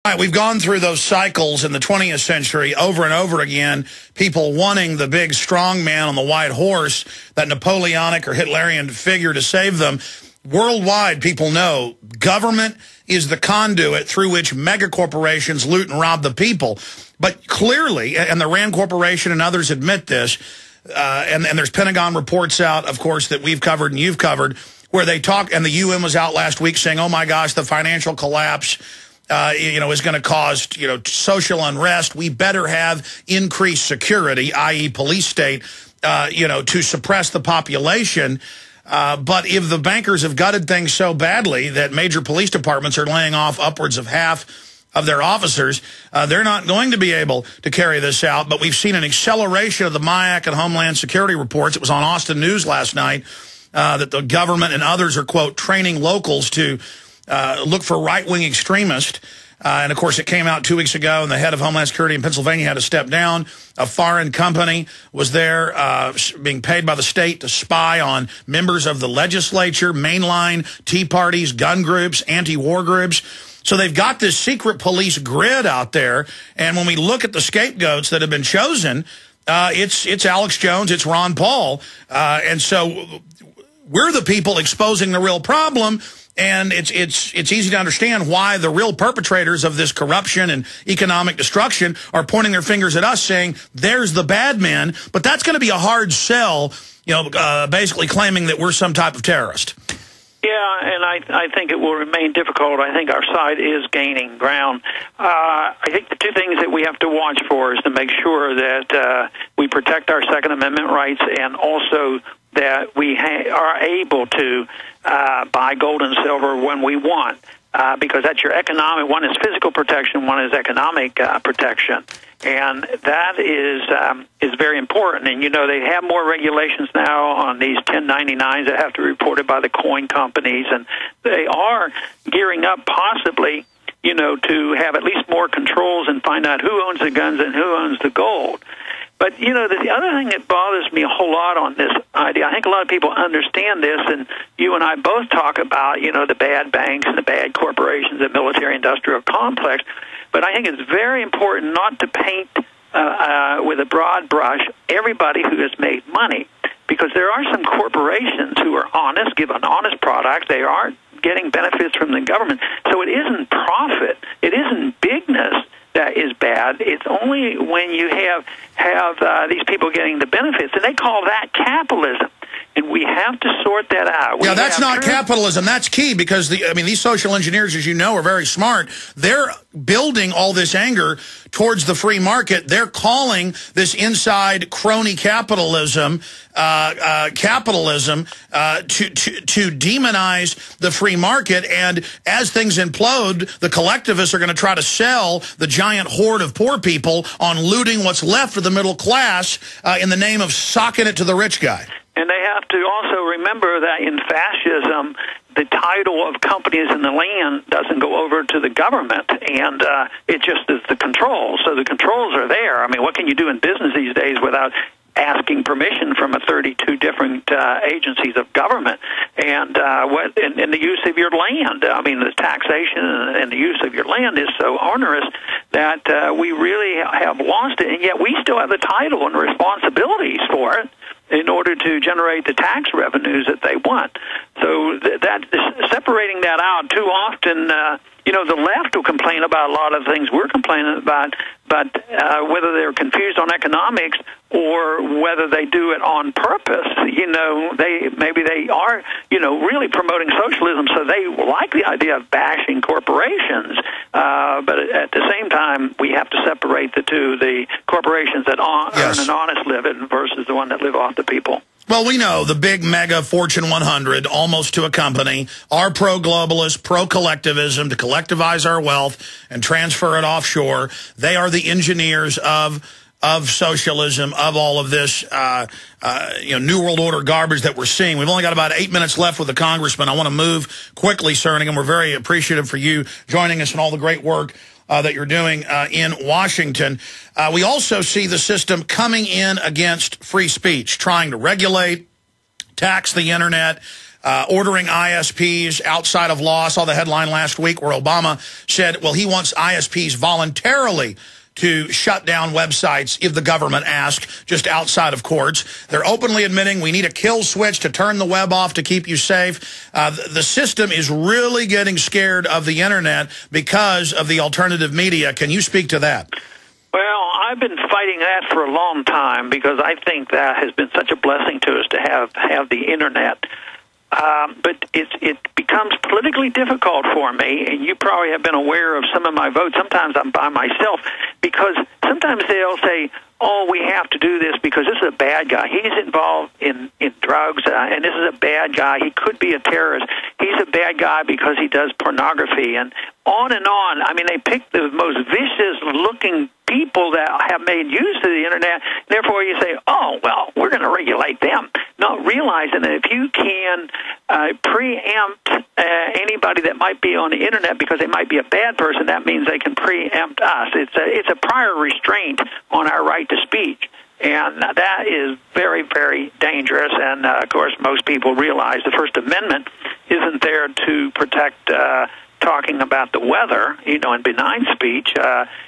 Right, we've gone through those cycles in the 20th century over and over again, people wanting the big strong man on the white horse, that Napoleonic or Hitlerian figure to save them. Worldwide, people know government is the conduit through which megacorporations loot and rob the people. But clearly, and the Rand Corporation and others admit this, and there's Pentagon reports out, of course, that we've covered and you've covered, where they talk, and the UN was out last week saying, oh my gosh, the financial collapse is going to cause, social unrest. We better have increased security, i.e. police state, to suppress the population. But if the bankers have gutted things so badly that major police departments are laying off upwards of half of their officers, they're not going to be able to carry this out. But we've seen an acceleration of the MIAC and Homeland Security reports. It was on Austin News last night that the government and others are, quote, training locals to look for right-wing extremists. And, of course, it came out 2 weeks ago, and the head of Homeland Security in Pennsylvania had to step down. A foreign company was there being paid by the state to spy on members of the legislature, mainline Tea parties, gun groups, anti-war groups. So they've got this secret police grid out there. And when we look at the scapegoats that have been chosen, it's Alex Jones, it's Ron Paul. And so we're the people exposing the real problem. And it's easy to understand why the real perpetrators of this corruption and economic destruction are pointing their fingers at us, saying, there's the bad men. But that's going to be a hard sell, basically claiming that we're some type of terrorist. Yeah, and I think it will remain difficult. I think our side is gaining ground. I think the two things that we have to watch for is to make sure that we protect our Second Amendment rights, and also that we are able to buy gold and silver when we want, because that's your economic. One is physical protection, one is economic protection, and that is very important. And they have more regulations now on these 1099s that have to be reported by the coin companies, and they are gearing up possibly, to have at least more controls and find out who owns the guns and who owns the gold. But, the other thing that bothers me a whole lot on this idea, I think a lot of people understand this, and you and I both talk about, the bad banks and the bad corporations, the military-industrial complex, but I think it's very important not to paint with a broad brush everybody who has made money, because there are some corporations who are honest, give an honest product, they are getting benefits from the government, so it isn't profit, it isn't bigness that is bad. It's only when you have these people getting the benefits, and they call that capitalism. And we have to sort that out. Yeah, that's not capitalism. That's key, because these social engineers, as you know, are very smart. They're building all this anger towards the free market. They're calling this inside crony capitalism to demonize the free market. And as things implode, the collectivists are going to try to sell the giant horde of poor people on looting what's left of the middle class in the name of socking it to the rich guy. And they have to also remember that in fascism, the title of companies in the land doesn't go over to the government, and it just is the control. So the controls are there. What can you do in business these days without asking permission from 32 different agencies of government, and the use of your land? The taxation and the use of your land is so onerous that we really have lost it, and yet we still have the title and responsibilities for it in order to generate the tax revenues that they want. So separating that out too often, the left will complain about a lot of things we're complaining about, but whether they're confused on economics or whether they do it on purpose, they are, really promoting socialism, so they like the idea of bashing corporations. But at the same time, we have to separate the two, the corporations that earn an honest living versus the one that live off the people. Well, we know the big mega Fortune 100, almost to a company, are pro-globalist, pro-collectivism, to collectivize our wealth and transfer it offshore. They are the engineers of socialism, of all of this, New World Order garbage that we're seeing. We've only got about 8 minutes left with the congressman. I want to move quickly, Cernigan. We're very appreciative for you joining us and all the great work that you're doing in Washington. We also see the system coming in against free speech, trying to regulate, tax the internet, ordering ISPs outside of law. I saw the headline last week where Obama said, well, he wants ISPs voluntarily to shut down websites if the government asks, just outside of courts. They're openly admitting we need a kill switch to turn the web off to keep you safe. The system is really getting scared of the internet because of the alternative media. Can you speak to that? Well, I've been fighting that for a long time because I think that has been such a blessing to us to have the internet. But it becomes politically difficult for me, and you probably have been aware of some of my votes. Sometimes I'm by myself because sometimes they'll say, oh, we have to do this because this is a bad guy. He's involved in drugs, and this is a bad guy. He could be a terrorist. He's a bad guy because he does pornography, and on and on. I mean, they pick the most vicious-looking people that have made use of the internet. Therefore, you say, oh, well, we're going to regulate them, not realizing that if you can preempt anybody that might be on the internet because they might be a bad person, that means they can preempt us. It's a prior restraint on our right to speech. And that is very, very dangerous. And, of course, most people realize the First Amendment isn't there to protect talking about the weather, and benign speech.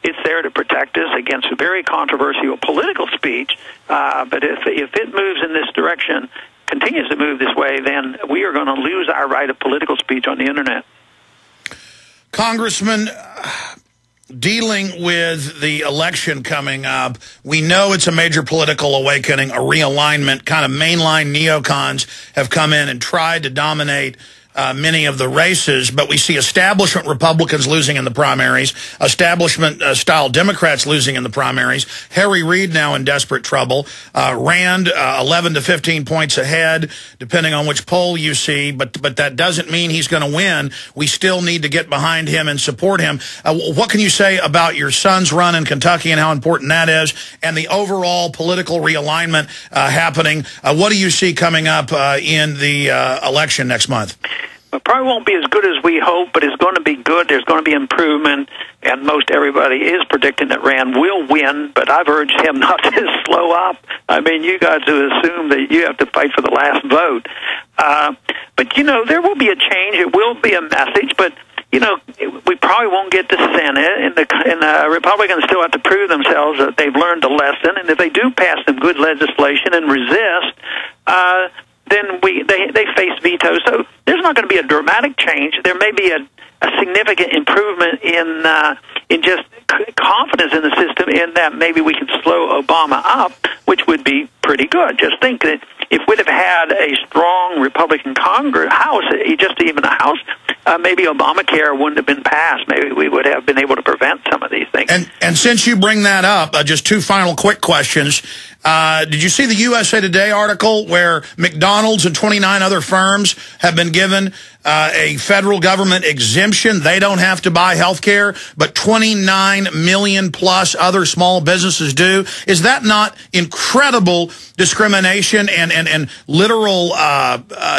It's there to protect us against very controversial political speech. But if it moves in this direction, continues to move this way, then we are going to lose our right of political speech on the internet. Congressman, dealing with the election coming up, we know it's a major political awakening, a realignment. Kind of mainline neocons have come in and tried to dominate many of the races, but we see establishment Republicans losing in the primaries, establishment-style Democrats losing in the primaries. Harry Reid now in desperate trouble. Rand 11 to 15 points ahead, depending on which poll you see, but that doesn't mean he's going to win. We still need to get behind him and support him. What can you say about your son's run in Kentucky and how important that is, and the overall political realignment happening? What do you see coming up in the election next month? It probably won't be as good as we hope, but it's going to be good. There's going to be improvement, and most everybody is predicting that Rand will win, but I've urged him not to slow up. I mean, you guys have assumed that you have to fight for the last vote. But, there will be a change. It will be a message, but, we probably won't get the Senate, and the Republicans still have to prove themselves that they've learned a lesson, and if they do pass some good legislation and resist, then they face vetoes. So there's not going to be a dramatic change. There may be a significant improvement in just confidence in the system, in that maybe we can slow Obama up, which would be pretty good. Just think that if we'd have had a strong Republican House, just even a House, maybe Obamacare wouldn't have been passed. Maybe we would have been able to prevent some of these things. And since you bring that up, just two final quick questions. Did you see the USA Today article where McDonald's and 29 other firms have been given a federal government exemption? They don't have to buy health care, but 29 million plus other small businesses do. Is that not incredible discrimination and literal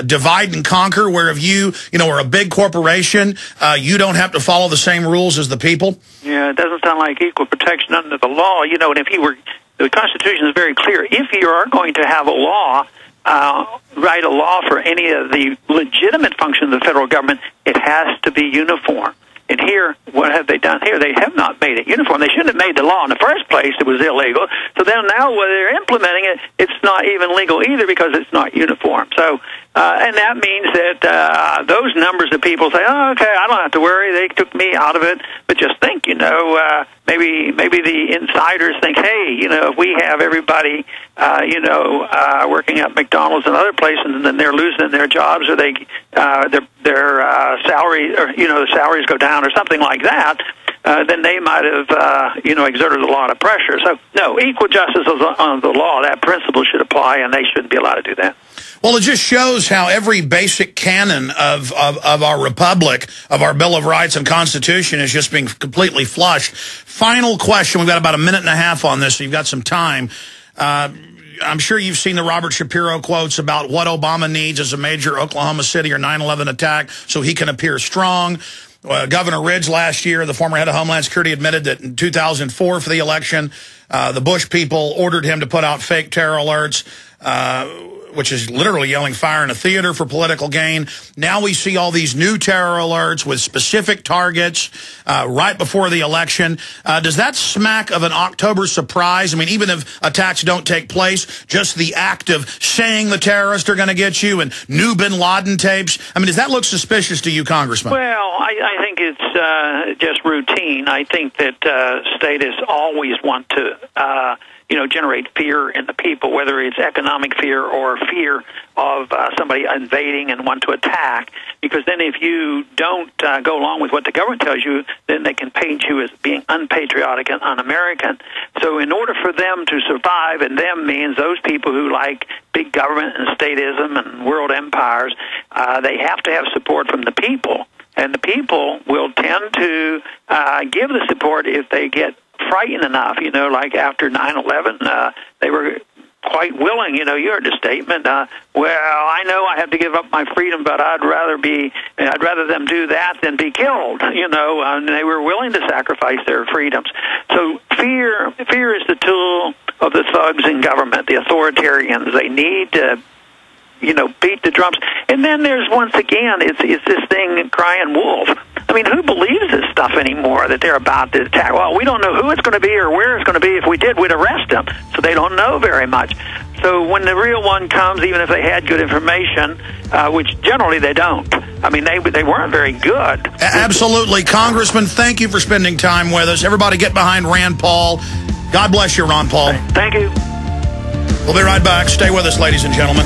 divide and conquer, where if you are a big corporation, you don't have to follow the same rules as the people? Yeah, it doesn't sound like equal protection under the law. And if he were... The Constitution is very clear. If you are going to have a law, write a law for any of the legitimate functions of the federal government, it has to be uniform. And here, what have they done here? They have not made it uniform. They shouldn't have made the law in the first place. It was illegal. So then now when they're implementing it, it's not even legal either because it's not uniform. So, and that means that those numbers of people say, oh, okay, I don't have to worry. They took me out of it. But just think, maybe the insiders think, hey, if we have everybody, working at McDonald's and other places, and then they're losing their jobs, or their salary, or the salaries go down, or something like that, then they might have, exerted a lot of pressure. So, no, equal justice on the law, that principle should apply, and they shouldn't be allowed to do that. Well, it just shows how every basic canon of our republic, of our Bill of Rights and Constitution, is just being completely flushed. Final question. We've got about a minute and a half on this, so you've got some time. I'm sure you've seen the Robert Shapiro quotes about what Obama needs is a major Oklahoma City or 9/11 attack so he can appear strong. Governor Ridge last year, the former head of Homeland Security, admitted that in 2004 for the election, the Bush people ordered him to put out fake terror alerts. which is literally yelling fire in a theater for political gain. Now we see all these new terror alerts with specific targets right before the election. Does that smack of an October surprise? I mean, even if attacks don't take place, just the act of saying the terrorists are going to get you and new bin Laden tapes. I mean, does that look suspicious to you, Congressman? Well, I think it's just routine. I think that statists always want to generate fear in the people, whether it's economic fear or fear of somebody invading and want to attack. Because then if you don't go along with what the government tells you, then they can paint you as being unpatriotic and un-American. So in order for them to survive, and them means those people who like big government and statism and world empires, they have to have support from the people. And the people will tend to give the support if they get frightened enough, like after 9/11, they were quite willing. You heard the statement, well, I know I have to give up my freedom, but I'd rather them do that than be killed, and they were willing to sacrifice their freedoms. So fear is the tool of the thugs in government, the authoritarians. They need to beat the drums. And then there's, once again, it's this thing crying wolf. I mean, who believes this stuff anymore, that they're about to attack? Well, we don't know who it's going to be or where it's going to be. If we did, we'd arrest them. So they don't know very much. So when the real one comes, even if they had good information, which generally they don't. I mean, they weren't very good. Absolutely. Congressman, thank you for spending time with us. Everybody get behind Rand Paul. God bless you, Ron Paul. Thank you. We'll be right back. Stay with us, ladies and gentlemen.